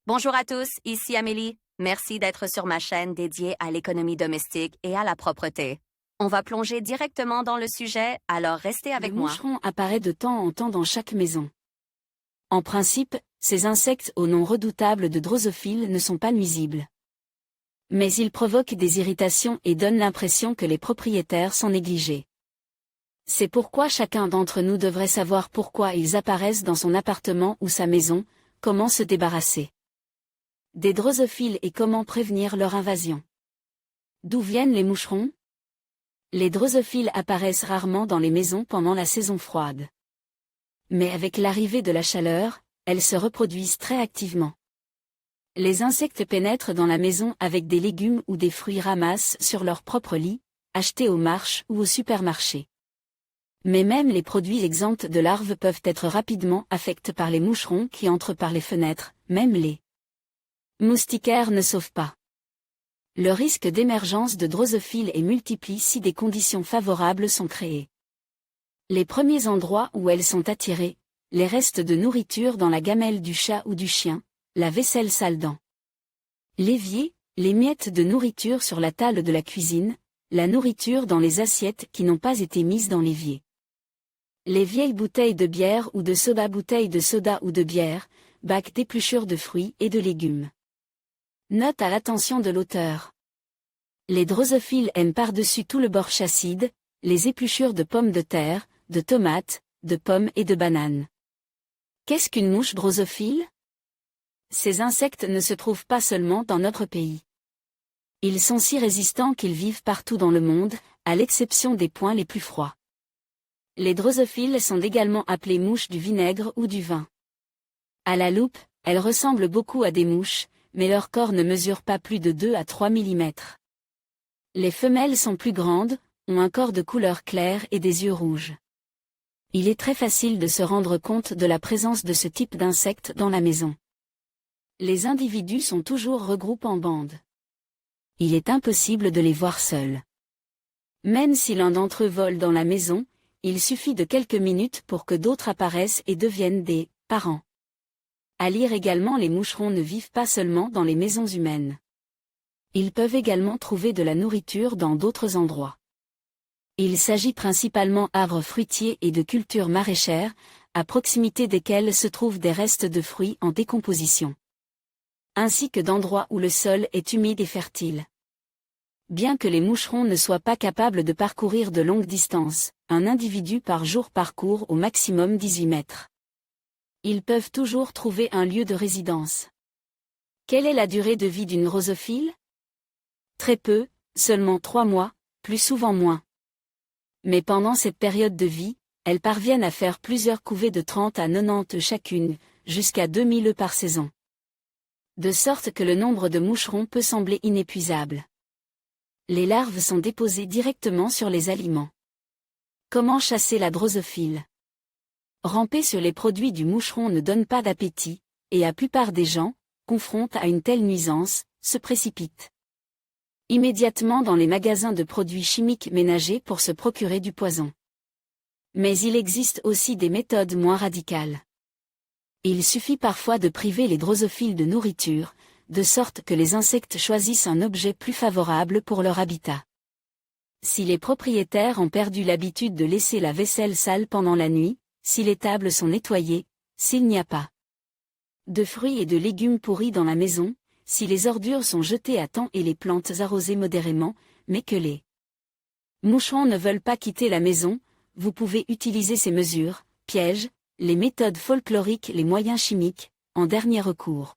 Bonjour à tous, ici Amélie. Merci d'être sur ma chaîne dédiée à l'économie domestique et à la propreté. On va plonger directement dans le sujet, alors restez avec Le moi. moucheron apparaît de temps en temps dans chaque maison. En principe, ces insectes au nom redoutable de drosophiles ne sont pas nuisibles. Mais ils provoquent des irritations et donnent l'impression que les propriétaires sont négligés. C'est pourquoi chacun d'entre nous devrait savoir pourquoi ils apparaissent dans son appartement ou sa maison, comment se débarrasser des drosophiles et comment prévenir leur invasion. D'où viennent les moucherons? Les drosophiles apparaissent rarement dans les maisons pendant la saison froide. Mais avec l'arrivée de la chaleur, elles se reproduisent très activement. Les insectes pénètrent dans la maison avec des légumes ou des fruits ramassés sur leur propre lit, achetés aux marches ou au supermarché. Mais même les produits exempts de larves peuvent être rapidement affectés par les moucherons qui entrent par les fenêtres, même les moustiquaires ne sauvent pas. Le risque d'émergence de drosophiles est multiplié si des conditions favorables sont créées. Les premiers endroits où elles sont attirées, les restes de nourriture dans la gamelle du chat ou du chien, la vaisselle sale dans l'évier, les miettes de nourriture sur la table de la cuisine, la nourriture dans les assiettes qui n'ont pas été mises dans l'évier. Les vieilles bouteilles de bière ou de soda, bouteilles de soda ou de bière, bacs d'épluchures de fruits et de légumes. Note à l'attention de l'auteur. Les drosophiles aiment par-dessus tout le borche acide, les épluchures de pommes de terre, de tomates, de pommes et de bananes. Qu'est-ce qu'une mouche drosophile? Ces insectes ne se trouvent pas seulement dans notre pays. Ils sont si résistants qu'ils vivent partout dans le monde, à l'exception des points les plus froids. Les drosophiles sont également appelées mouches du vinaigre ou du vin. À la loupe, elles ressemblent beaucoup à des mouches, mais leur corps ne mesure pas plus de 2 à 3 mm. Les femelles sont plus grandes, ont un corps de couleur claire et des yeux rouges. Il est très facile de se rendre compte de la présence de ce type d'insectes dans la maison. Les individus sont toujours regroupés en bandes. Il est impossible de les voir seuls. Même si l'un d'entre eux vole dans la maison, il suffit de quelques minutes pour que d'autres apparaissent et deviennent des parents. À lire également, les moucherons ne vivent pas seulement dans les maisons humaines. Ils peuvent également trouver de la nourriture dans d'autres endroits. Il s'agit principalement d'arbres fruitiers et de cultures maraîchères, à proximité desquelles se trouvent des restes de fruits en décomposition. Ainsi que d'endroits où le sol est humide et fertile. Bien que les moucherons ne soient pas capables de parcourir de longues distances, un individu par jour parcourt au maximum 18 mètres. Ils peuvent toujours trouver un lieu de résidence. Quelle est la durée de vie d'une drosophile? Très peu, seulement 3 mois, plus souvent moins. Mais pendant cette période de vie, elles parviennent à faire plusieurs couvées de 30 à 90 chacune, jusqu'à 2000 œufs par saison. De sorte que le nombre de moucherons peut sembler inépuisable. Les larves sont déposées directement sur les aliments. Comment chasser la drosophile? Ramper sur les produits du moucheron ne donne pas d'appétit, et la plupart des gens, confrontés à une telle nuisance, se précipitent immédiatement dans les magasins de produits chimiques ménagers pour se procurer du poison. Mais il existe aussi des méthodes moins radicales. Il suffit parfois de priver les drosophiles de nourriture, de sorte que les insectes choisissent un objet plus favorable pour leur habitat. Si les propriétaires ont perdu l'habitude de laisser la vaisselle sale pendant la nuit, si les tables sont nettoyées, s'il n'y a pas de fruits et de légumes pourris dans la maison, si les ordures sont jetées à temps et les plantes arrosées modérément, mais que les moucherons ne veulent pas quitter la maison, vous pouvez utiliser ces mesures, pièges, les méthodes folkloriques, les moyens chimiques, en dernier recours.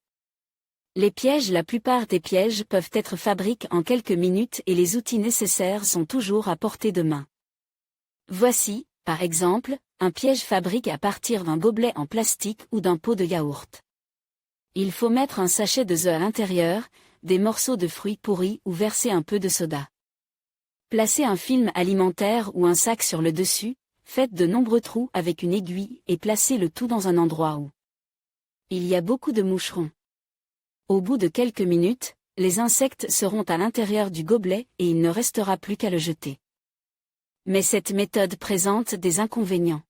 Les pièges, la plupart des pièges peuvent être fabriqués en quelques minutes et les outils nécessaires sont toujours à portée de main. Voici, par exemple, un piège fabriqué à partir d'un gobelet en plastique ou d'un pot de yaourt. Il faut mettre un sachet de œufs à l'intérieur, des morceaux de fruits pourris ou verser un peu de soda. Placez un film alimentaire ou un sac sur le dessus, faites de nombreux trous avec une aiguille et placez le tout dans un endroit où il y a beaucoup de moucherons. Au bout de quelques minutes, les insectes seront à l'intérieur du gobelet et il ne restera plus qu'à le jeter. Mais cette méthode présente des inconvénients.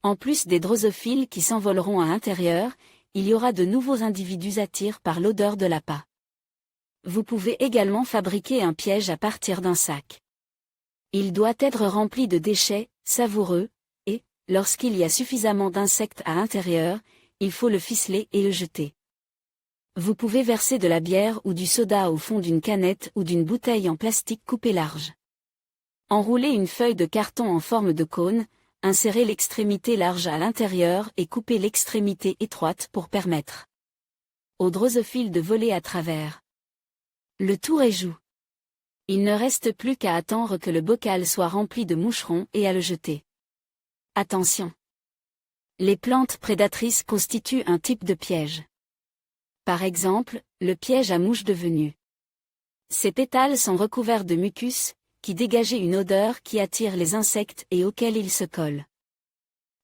En plus des drosophiles qui s'envoleront à l'intérieur, il y aura de nouveaux individus attirés par l'odeur de l'appât. Vous pouvez également fabriquer un piège à partir d'un sac. Il doit être rempli de déchets, savoureux, et, lorsqu'il y a suffisamment d'insectes à l'intérieur, il faut le ficeler et le jeter. Vous pouvez verser de la bière ou du soda au fond d'une canette ou d'une bouteille en plastique coupée large. Enroulez une feuille de carton en forme de cône, insérez l'extrémité large à l'intérieur et coupez l'extrémité étroite pour permettre aux drosophiles de voler à travers. Le tour est joué. Il ne reste plus qu'à attendre que le bocal soit rempli de moucherons et à le jeter. Attention! Les plantes prédatrices constituent un type de piège. Par exemple, le piège à mouche de venue. Ses pétales sont recouverts de mucus, qui dégagent une odeur qui attire les insectes et auxquels ils se collent.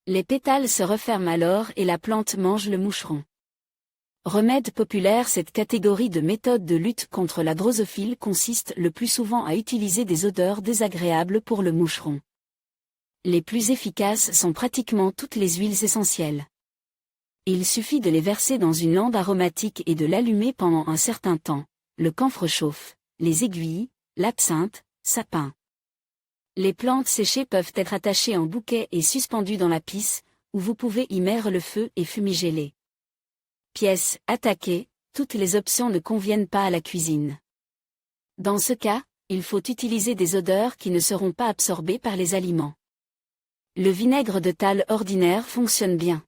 Les pétales se referment alors et la plante mange le moucheron. Remède populaire. Cette catégorie de méthodes de lutte contre la drosophile consiste le plus souvent à utiliser des odeurs désagréables pour le moucheron. Les plus efficaces sont pratiquement toutes les huiles essentielles. Il suffit de les verser dans une lampe aromatique et de l'allumer pendant un certain temps. Le camphre chauffe, les aiguilles, l'absinthe, sapin. Les plantes séchées peuvent être attachées en bouquet et suspendues dans la pisse, où vous pouvez y mettre le feu et fumiger-les. Pièces attaquées, toutes les options ne conviennent pas à la cuisine. Dans ce cas, il faut utiliser des odeurs qui ne seront pas absorbées par les aliments. Le vinaigre de table ordinaire fonctionne bien.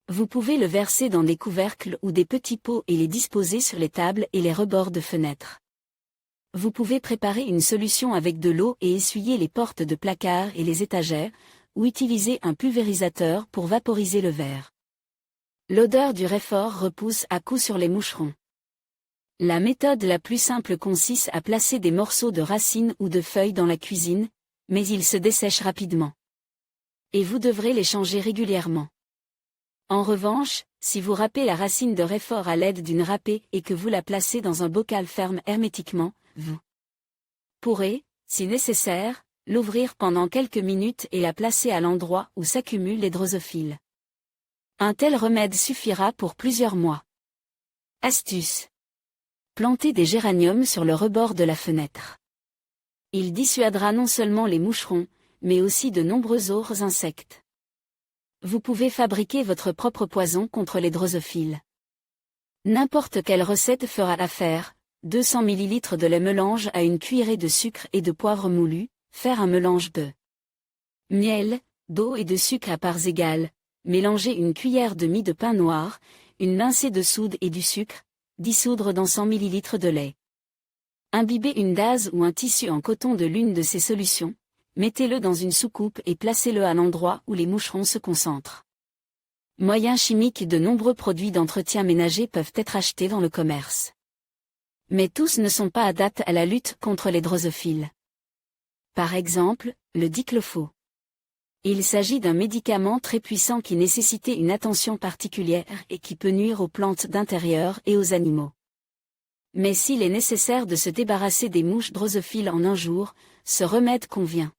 Vous pouvez le verser dans des couvercles ou des petits pots et les disposer sur les tables et les rebords de fenêtres. Vous pouvez préparer une solution avec de l'eau et essuyer les portes de placards et les étagères, ou utiliser un pulvérisateur pour vaporiser le verre. L'odeur du réfort repousse à coup sur les moucherons. La méthode la plus simple consiste à placer des morceaux de racines ou de feuilles dans la cuisine, mais ils se dessèchent rapidement. Et vous devrez les changer régulièrement. En revanche, si vous râpez la racine de réfort à l'aide d'une râpée et que vous la placez dans un bocal ferme hermétiquement, vous pourrez, si nécessaire, l'ouvrir pendant quelques minutes et la placer à l'endroit où s'accumulent les drosophiles. Un tel remède suffira pour plusieurs mois. Astuce. Plantez des géraniums sur le rebord de la fenêtre. Il dissuadera non seulement les moucherons, mais aussi de nombreux autres insectes. Vous pouvez fabriquer votre propre poison contre les drosophiles. N'importe quelle recette fera l'affaire. 200 ml de lait mélange à une cuillerée de sucre et de poivre moulu, faire un mélange de miel, d'eau et de sucre à parts égales, mélangez une cuillère de mie de pain noir, une pincée de soude et du sucre, dissoudre dans 100 ml de lait. Imbibez une gaze ou un tissu en coton de l'une de ces solutions, mettez-le dans une soucoupe et placez-le à l'endroit où les moucherons se concentrent. Moyens chimiques. De nombreux produits d'entretien ménager peuvent être achetés dans le commerce. Mais tous ne sont pas adaptés à la lutte contre les drosophiles. Par exemple, le diclofenac. Il s'agit d'un médicament très puissant qui nécessite une attention particulière et qui peut nuire aux plantes d'intérieur et aux animaux. Mais s'il est nécessaire de se débarrasser des mouches drosophiles en un jour, ce remède convient.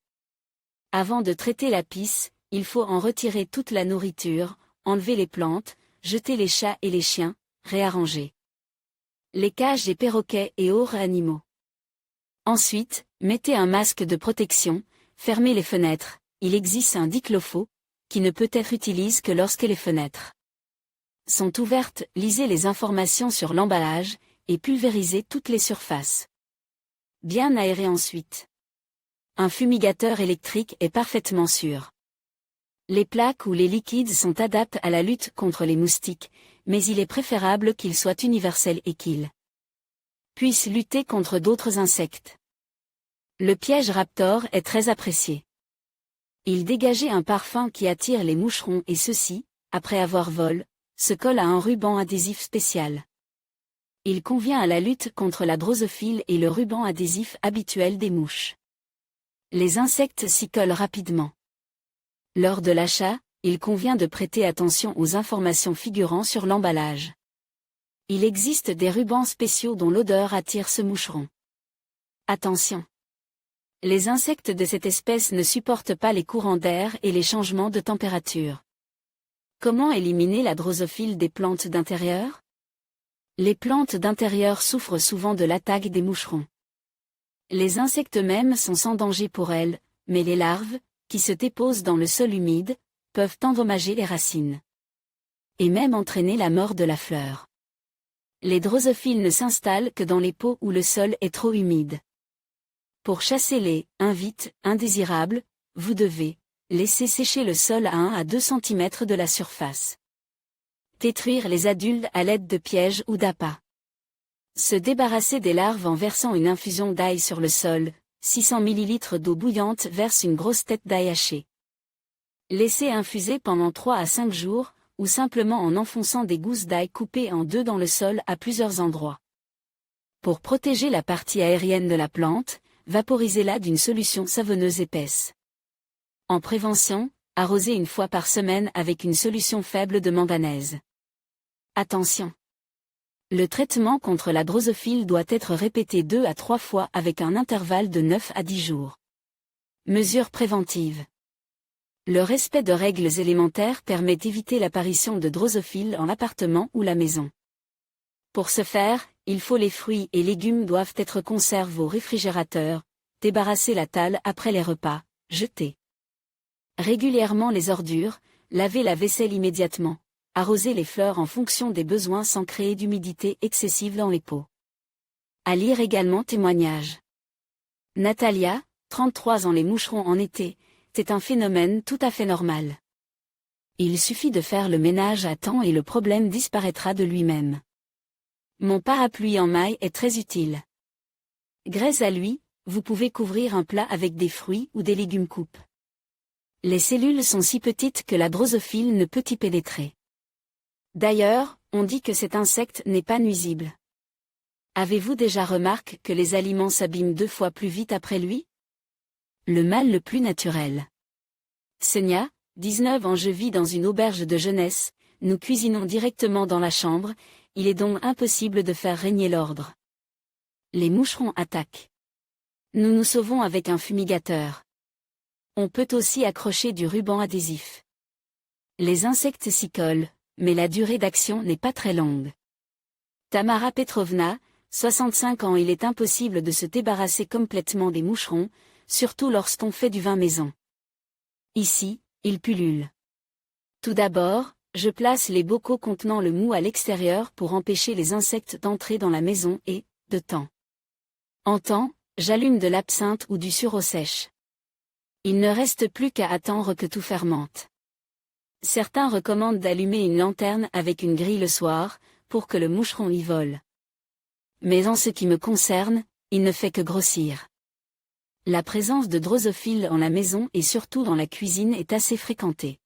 Avant de traiter la pisse, il faut en retirer toute la nourriture, enlever les plantes, jeter les chats et les chiens, réarranger les cages des perroquets et autres animaux. Ensuite, mettez un masque de protection, fermez les fenêtres. Il existe un diclofenac, qui ne peut être utilisé que lorsque les fenêtres sont ouvertes. Lisez les informations sur l'emballage, et pulvérisez toutes les surfaces. Bien aérer ensuite. Un fumigateur électrique est parfaitement sûr. Les plaques ou les liquides sont adaptés à la lutte contre les moustiques, mais il est préférable qu'ils soient universels et qu'ils puissent lutter contre d'autres insectes. Le piège Raptor est très apprécié. Il dégageait un parfum qui attire les moucherons et ceux-ci, après avoir volé, se collent à un ruban adhésif spécial. Il convient à la lutte contre la drosophile et le ruban adhésif habituel des mouches. Les insectes s'y collent rapidement. Lors de l'achat, il convient de prêter attention aux informations figurant sur l'emballage. Il existe des rubans spéciaux dont l'odeur attire ce moucheron. Attention! Les insectes de cette espèce ne supportent pas les courants d'air et les changements de température. Comment éliminer la drosophile des plantes d'intérieur? Les plantes d'intérieur souffrent souvent de l'attaque des moucherons. Les insectes mêmes sont sans danger pour elles, mais les larves, qui se déposent dans le sol humide, peuvent endommager les racines. Et même entraîner la mort de la fleur. Les drosophiles ne s'installent que dans les pots où le sol est trop humide. Pour chasser les invites indésirables, vous devez laisser sécher le sol à 1 à 2 cm de la surface. Détruire les adultes à l'aide de pièges ou d'appâts. Se débarrasser des larves en versant une infusion d'ail sur le sol, 600 ml d'eau bouillante verse une grosse tête d'ail haché. Laissez infuser pendant 3 à 5 jours, ou simplement en enfonçant des gousses d'ail coupées en 2 dans le sol à plusieurs endroits. Pour protéger la partie aérienne de la plante, vaporisez-la d'une solution savonneuse épaisse. En prévention, arrosez 1 fois par semaine avec une solution faible de manganèse. Attention! Le traitement contre la drosophile doit être répété 2 à 3 fois avec un intervalle de 9 à 10 jours. Mesures préventives. Le respect de règles élémentaires permet d'éviter l'apparition de drosophiles en appartement ou la maison. Pour ce faire, les fruits et légumes doivent être conservés au réfrigérateur, débarrasser la table après les repas, jeter régulièrement les ordures, laver la vaisselle immédiatement, arroser les fleurs en fonction des besoins sans créer d'humidité excessive dans les pots. À lire également témoignages. Natalia, 33 ans. Les moucherons en été, c'est un phénomène tout à fait normal. Il suffit de faire le ménage à temps et le problème disparaîtra de lui-même. Mon parapluie en maille est très utile. Grâce à lui, vous pouvez couvrir un plat avec des fruits ou des légumes coupes. Les cellules sont si petites que la drosophile ne peut y pénétrer. D'ailleurs, on dit que cet insecte n'est pas nuisible. Avez-vous déjà remarqué que les aliments s'abîment 2 fois plus vite après lui? Le mal le plus naturel. Sonia, 19 ans. Je vis dans une auberge de jeunesse, nous cuisinons directement dans la chambre, il est donc impossible de faire régner l'ordre. Les moucherons attaquent. Nous nous sauvons avec un fumigateur. On peut aussi accrocher du ruban adhésif. Les insectes s'y collent, mais la durée d'action n'est pas très longue. Tamara Petrovna, 65 ans. Il est impossible de se débarrasser complètement des moucherons, surtout lorsqu'on fait du vin maison. Ici, ils pullulent. Tout d'abord, je place les bocaux contenant le mou à l'extérieur pour empêcher les insectes d'entrer dans la maison et, de temps en temps, j'allume de l'absinthe ou du sureau sèche. Il ne reste plus qu'à attendre que tout fermente. Certains recommandent d'allumer une lanterne avec une grille le soir, pour que le moucheron y vole. Mais en ce qui me concerne, il ne fait que grossir. La présence de drosophiles en la maison et surtout dans la cuisine est assez fréquentée.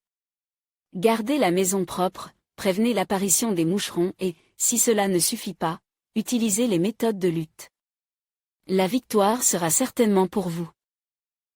Gardez la maison propre, prévenez l'apparition des moucherons et, si cela ne suffit pas, utilisez les méthodes de lutte. La victoire sera certainement pour vous.